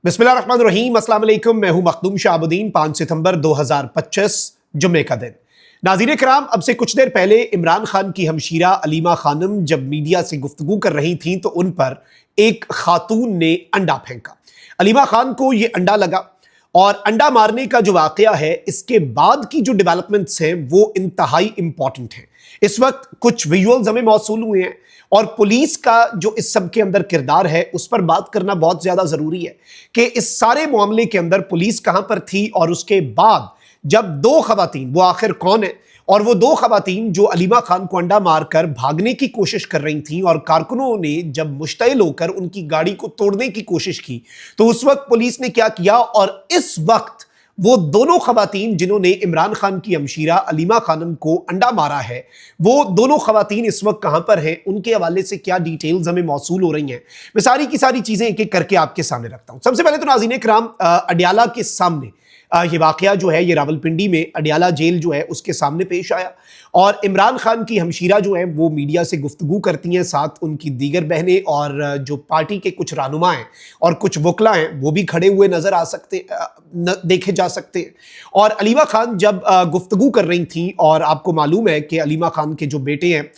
बिस्मिल्लाहिर्रहमानिर्रहीम, अस्सलाम वालेकुम। मैं हूं मखदूम शाहबुद्दीन। 5 सितंबर 2025 जुम्मे का दिन। नाज़रीन कराम, अब से कुछ देर पहले इमरान खान की हमशीरा अलीमा खानम जब मीडिया से गुफ्तगू कर रही थीं तो उन पर एक खातून ने अंडा फेंका। अलीमा खान को ये अंडा लगा और अंडा मारने का जो वाकया है, इसके बाद की जो डेवलपमेंट्स हैं वो इंतहाई इंपॉर्टेंट हैं। इस वक्त कुछ विजुअल्स हमें मौसूल हुए हैं और पुलिस का जो इस सब के अंदर किरदार है उस पर बात करना बहुत ज्यादा जरूरी है कि इस सारे मामले के अंदर पुलिस कहां पर थी और उसके बाद जब दो खवातीन, वो आखिर कौन है, और वो दो खवातीन जो अलीमा खान को अंडा मारकर भागने की कोशिश कर रही थीं और कारकुनों ने जब मुश्तइल होकर उनकी गाड़ी को तोड़ने की कोशिश की तो उस वक्त पुलिस ने क्या किया। और इस वक्त वो दोनों खवातीन जिन्होंने इमरान खान की हमशीरा अलीमा खानम को अंडा मारा है, वो दोनों खवातीन इस वक्त कहां पर हैं, उनके हवाले से क्या डिटेल्स हमें मौसूल हो रही हैं, मैं सारी की सारी चीजें एक एक करके आपके सामने रखता हूं। सबसे पहले तो नाज़रीन इकराम, अडियाला के सामने ये वाकया जो है ये रावलपिंडी में अडियाला जेल जो है उसके सामने पेश आया और इमरान खान की हमशीरा जो है वो मीडिया से गुफ्तगू करती हैं, साथ उनकी दीगर बहनें और जो पार्टी के कुछ रहनुमा हैं और कुछ वकला हैं वो भी खड़े हुए नजर आ सकते, देखे जा सकते हैं। और अलीमा खान जब गुफ्तगू कर रही थी, और आपको मालूम है कि अलीमा खान के जो बेटे हैं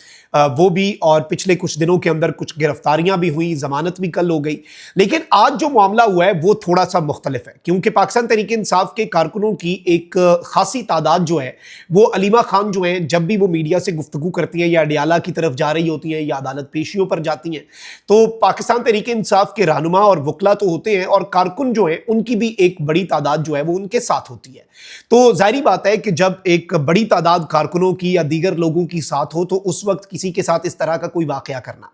वो भी, और पिछले कुछ दिनों के अंदर कुछ गिरफ्तारियां भी हुई, जमानत भी कल हो गई, लेकिन आज जो मामला हुआ है वो थोड़ा सा मुख्तलिफ है क्योंकि पाकिस्तान तहरीक इंसाफ के कारकुनों की एक खासी तादाद जो है वो अलीमा खान जो है जब भी वो मीडिया से गुफ्तगू करती हैं या अडियाला की तरफ जा रही होती हैं या अदालत पेशियों पर जाती हैं तो पाकिस्तान तहरीक इंसाफ के रहनुमा और वकला तो होते हैं और कारकुन जो है उनकी भी एक बड़ी तादाद जो है वो उनके साथ होती है। तो जाहिर बात है कि जब एक बड़ी तादाद कारकुनों की या दीगर लोगों की साथ हो तो उस वक्त किसी के साथ इस तरह का कोई वाकया करना,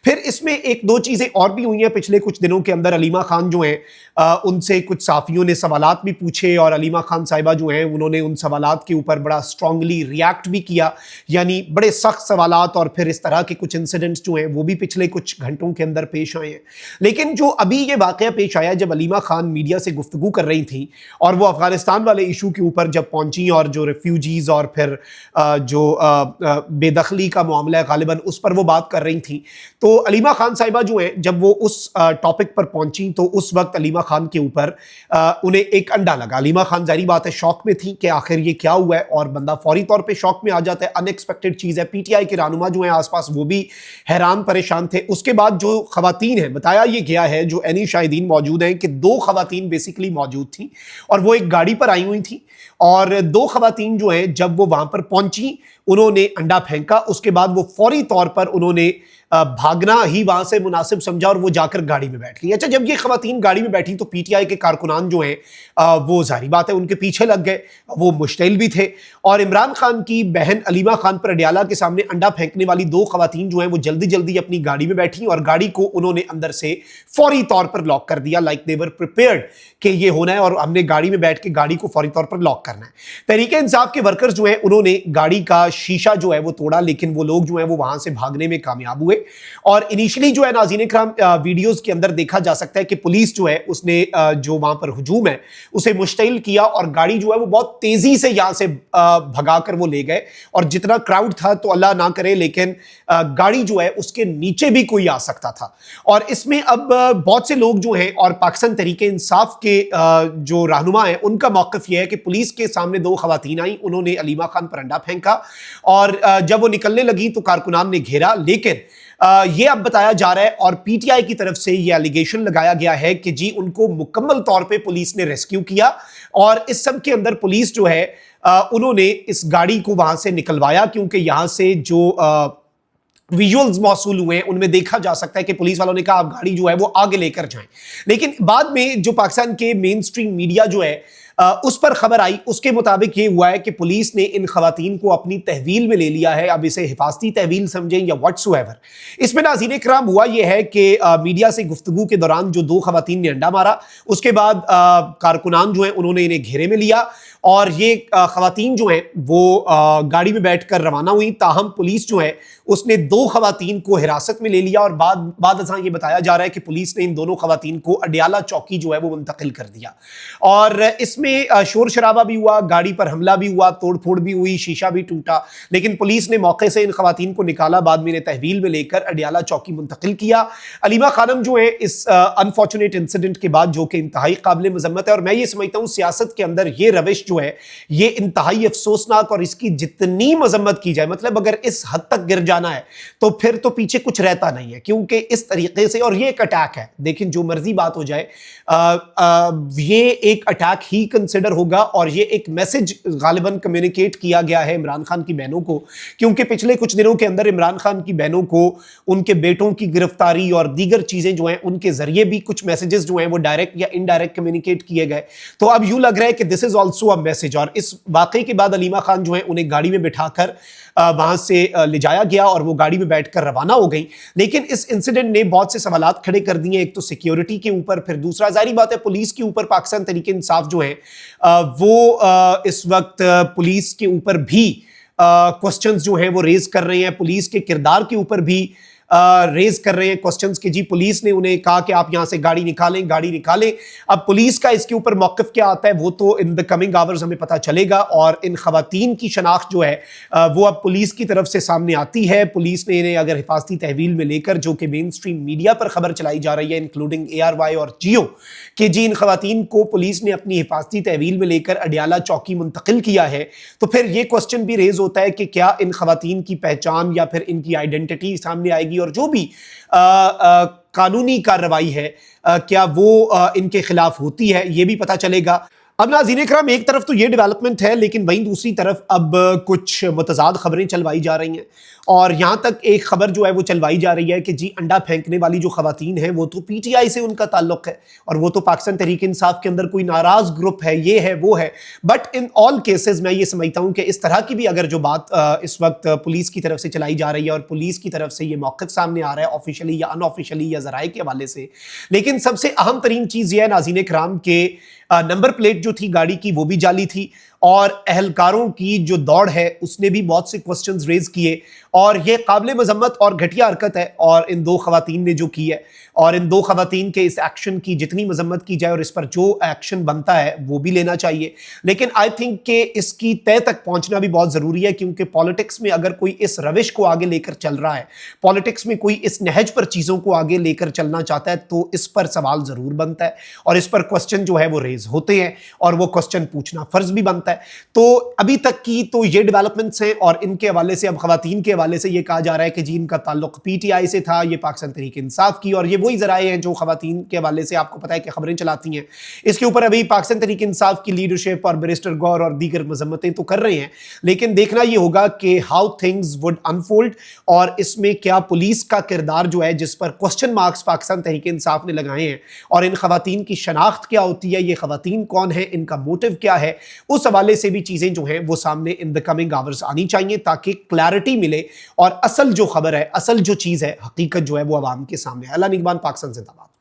फिर इसमें एक दो चीजें और भी हुई हैं पिछले कुछ दिनों के अंदर। अलीमा खान जो हैं उनसे कुछ साफियों ने सवालात भी पूछे और अलीमा खान साहिबा जो हैं उन्होंने उन सवालात के ऊपर बड़ा स्ट्रांगली रिएक्ट भी किया, यानी बड़े सख्त सवालात, और फिर इस तरह के कुछ इंसिडेंट्स जो हैं वो भी पिछले कुछ घंटों के अंदर पेश आए हैं। लेकिन जो अभी ये वाकया पेश आया जब अलीमा खान मीडिया से गुफ्तगू कर रही थी और वो अफगानिस्तान वाले इशू के ऊपर जब पहुंची और जो रेफ्यूजीज और फिर जो बेदखली का मामला है गालिबन उस पर वो बात कर रही थी, तो अलीमा खान साहिबा जो है जब वो उस टॉपिक पर पहुंची तो उस वक्त अलीमा खान के ऊपर उन्हें एक अंडा लगा। अलीमा खान जारी बात है शौक में थी कि आखिर ये क्या हुआ है, और बंदा फौरी तौर पे शौक में आ जाता है, अनएक्सपेक्टेड चीज है। पीटीआई के रहनुमा जो है आसपास वो भी हैरान परेशान थे। उसके बाद जो खवातीन है, बताया ये गया है, जो एनी शाहिदीन मौजूद हैं कि दो खवातीन बेसिकली मौजूद थी और वो एक गाड़ी पर आई हुई थी और दो खवातीन जो हैं जब वो वहां पर पहुंची उन्होंने अंडा फेंका। उसके बाद वो फौरी तौर पर उन्होंने भागना ही वहां से मुनासिब समझा और वो जाकर गाड़ी में बैठ गई। अच्छा, जब ये खवातीन गाड़ी में बैठी तो पीटीआई के कारकुनान जो हैं वो जारी बात है उनके पीछे लग गए, वो मुश्तइल भी थे और इमरान खान की बहन अलीमा खान पर अडियाला के सामने अंडा फेंकने वाली दो खवातीन जो हैं वो जल्दी जल्दी अपनी गाड़ी में बैठी और गाड़ी को उन्होंने अंदर से फौरी तौर पर लॉक कर दिया, लाइक दे वर प्रिपेयर्ड कि ये होना है और हमने गाड़ी में बैठ के गाड़ी को फौरी तौर पर लॉक करना है। तहरीक इंसाफ के वर्कर्स जो हैं उन्होंने गाड़ी का शीशा जो है वो तोड़ा, लेकिन वो लोग जो है वो वहां से भागने में कामयाब हुए। और इनिशियली जो है नाज़रीन इकराम वीडियोस के अंदर देखा जा सकता है कि पुलिस जो है उसने जो वहां पर हुजूम है उसे मुश्तइल किया और गाड़ी जो है वो बहुत तेजी से यहां से भगाकर वो ले गए और जितना क्राउड था तो अल्लाह ना करे लेकिन गाड़ी जो है उसके नीचे भी कोई आ सकता था। और इसमें अब बहुत से लोग जो हैं और पाकिस्तान तहरीक इंसाफ के जो रहनुमा है उनका मौक़िफ़ यह है कि पुलिस के सामने दो खवातीन आई, उन्होंने अलीमा खान पर अंडा फेंका और जब वो निकलने लगी तो कारकुनान ने घेरा। लेकिन ये अब बताया जा रहा है और पीटीआई की तरफ से ये एलिगेशन लगाया गया है कि जी उनको मुकम्मल तौर पे पुलिस ने रेस्क्यू किया और इस सब के अंदर पुलिस जो है उन्होंने इस गाड़ी को वहां से निकलवाया, क्योंकि यहां से जो विजुअल्स मौसूल हुए हैं उनमें देखा जा सकता है कि पुलिस वालों ने कहा आप गाड़ी जो है वो आगे लेकर जाएं। लेकिन बाद में जो पाकिस्तान के मेन स्ट्रीम मीडिया जो है उस पर खबर आई, उसके मुताबिक ये हुआ है कि पुलिस ने इन खवातीन को अपनी तहवील में ले लिया है। अब इसे हिफाजती तहवील समझें या व्हाट्सएवर। इसमें नाज़रीन इकराम हुआ यह है कि मीडिया से गुफ्तगू के दौरान जो दो खवातीन ने अंडा मारा उसके बाद कारकुनान जो है उन्होंने इन्हें घेरे में लिया اور یہ خواتین جو ہیں وہ گاڑی میں بیٹھ کر روانہ ہوئی، تاہم پولیس جو ہے اس نے 2 خواتین کو حراست میں لے لیا اور بعد ازاں یہ بتایا جا رہا ہے کہ پولیس نے ان دونوں خواتین کو اڈیالہ چوکی جو ہے وہ منتقل کر دیا، اور اس میں شور شرابہ بھی ہوا، گاڑی پر حملہ بھی ہوا، توڑ پھوڑ بھی ہوئی، شیشہ بھی ٹوٹا، لیکن پولیس نے موقع سے ان خواتین کو نکالا، بعد میں انہیں تحویل میں لے کر اڈیالہ چوکی منتقل کیا۔ علیمہ خانم جو ہے اس انفارچونیٹ انسیڈنٹ کے بعد، جو کہ انتہائی قابل مذمت ہے، اور میں یہ سمجھتا ہوں سیاست کے اندر یہ روش جو ہے یہ انتہائی افسوسناک، اور اس کی جتنی مذمت کی جائے، مطلب اگر اس حد تک گر جانا ہے تو پھر تو پیچھے کچھ رہتا نہیں ہے، کیونکہ اس طریقے سے، اور یہ ایک اٹیک ہے، دیکھیں جو مرضی بات ہو جائے یہ ایک اٹیک ہی کنسیڈر ہوگا، اور یہ ایک میسج غالباً کمیونیکیٹ کیا گیا ہے عمران خان کی بہنوں کو، کیونکہ پچھلے کچھ دنوں کے اندر عمران خان کی بہنوں کو ان کے بیٹوں کی گرفتاری اور دیگر چیزیں جو ہیں ان کے ذریعے بھی کچھ میسیجز جو ہیں وہ ڈائریکٹ یا انڈائریکٹ کمیونیکیٹ کیے گئے، تو اب یوں لگ رہا ہے کہ دس از آلسو اے میسج، اور اس واقعے کے بعد علیمہ خان جو ہیں انہیں گاڑی میں بٹھا کر وہاں سے لے جایا گیا اور وہ گاڑی میں بیٹھ کر روانہ ہو گئی، لیکن اس انسیڈنٹ نے بہت سے سوالات کھڑے کر دیے، ایک تو سیکیورٹی کے اوپر، پھر دوسرا ظاہری بات ہے پولیس کے اوپر پاکستان تحریک انصاف جو ہے وہ اس وقت پولیس کے اوپر بھی کوسچنز جو ہیں وہ ریز کر رہے ہیں، پولیس کے کردار کے اوپر بھی ریز کر رہے ہیں کوسچنز کہ جی پولیس نے انہیں کہا کہ آپ یہاں سے گاڑی نکالیں۔ اب پولیس کا اس کے اوپر موقف کیا آتا ہے وہ تو ان دا کمنگ آورز ہمیں پتہ چلے گا، اور ان خواتین کی شناخت جو ہے وہ اب پولیس کی طرف سے سامنے آتی ہے۔ پولیس نے انہیں اگر حفاظتی تحویل میں لے کر، جو کہ مین سٹریم میڈیا پر خبر چلائی جا رہی ہے انکلوڈنگ ARY اور جیو، کہ جی ان خواتین کو پولیس نے اپنی حفاظتی تحویل میں لے کر اڈیالہ چوکی منتقل کیا ہے، تو پھر یہ کوسچن بھی ریز ہوتا ہے کہ کیا ان خواتین کی پہچان یا پھر ان کی آئیڈینٹی سامنے آئے گی، اور جو بھی قانونی کارروائی ہے کیا وہ ان کے خلاف ہوتی ہے، یہ بھی پتہ چلے گا۔ اب ناظرین اکرام ایک طرف تو یہ ڈیولپمنٹ ہے، لیکن وہیں دوسری طرف اب کچھ متضاد خبریں چلوائی جا رہی ہیں، اور یہاں تک ایک خبر جو ہے وہ چلوائی جا رہی ہے کہ جی انڈا پھینکنے والی جو خواتین ہیں وہ تو PTI سے ان کا تعلق ہے، اور وہ تو پاکستان تحریک انصاف کے اندر کوئی ناراض گروپ ہے، یہ ہے وہ ہے، بٹ ان آل کیسز میں یہ سمجھتا ہوں کہ اس طرح کی بھی اگر جو بات اس وقت پولیس کی طرف سے چلائی جا رہی ہے، اور پولیس کی طرف سے یہ موقف سامنے آ رہا ہے آفیشلی یا ان آفیشلی یا ذرائع کے حوالے سے، لیکن سب سے اہم ترین چیز یہ ہے ناظرین اکرام کہ نمبر پلیٹ جو تھی گاڑی کی وہ بھی جعلی تھی، اور اہلکاروں کی جو دوڑ ہے اس نے بھی بہت سے کوسچنز ریز کیے، اور یہ قابل مذمت اور گھٹیا حرکت ہے، اور ان 2 خواتین نے جو کی ہے، اور ان 2 خواتین کے اس ایکشن کی جتنی مذمت کی جائے اور اس پر جو ایکشن بنتا ہے وہ بھی لینا چاہیے، لیکن آئی تھنک کہ اس کی تہہ تک پہنچنا بھی بہت ضروری ہے، کیونکہ پالیٹکس میں اگر کوئی اس روش کو آگے لے کر چل رہا ہے، پالیٹکس میں کوئی اس نہج پر چیزوں کو آگے لے کر چلنا چاہتا ہے، تو اس پر سوال ضرور بنتا ہے، اور اس پر کوسچن جو ہے وہ ریز ہوتے ہیں، اور وہ کوسچن پوچھنا فرض بھی بنتا ہے۔ تو ابھی تک کی تو یہ ڈیولپمنٹس ہیں، اور ان کے حوالے سے اب خواتین کے حوالے سے یہ کہا جا رہا ہے کہ جی ان کا تعلق PTI سے تھا، یہ پاکستان تحریک انصاف کی، اور یہ وہی ذرائع ہیں جو خواتین کے حوالے سے آپ کو پتہ ہے کہ خبریں چلاتی ہیں۔ اس کے اوپر ابھی پاکستان تحریک انصاف کی لیڈرشپ اور بیرسٹر گور اور دیگر مذمتیں تو کر رہے ہیں، لیکن دیکھنا یہ ہوگا کہ ہاؤ تھنگز وڈ انفولڈ، اور اس میں کیا پولیس کا کردار جو ہے جس پر کوسچن مارکس پاکستان تحریک انصاف نے لگائے ہیں، اور ان خواتین کی شناخت کیا ہوتی ہے، یہ خواتین کون ہیں، ان کا موٹیو کیا ہے، اس حوالے سے بھی چیزیں جو ہیں وہ سامنے ان دا کمنگ آورز آنی چاہیے، تاکہ کلیئرٹی ملے اور اصل جو خبر ہے، اصل جو چیز ہے، حقیقت جو ہے وہ عوام کے سامنے ہے۔ اللہ نگہبان، پاکستان زندہ باد۔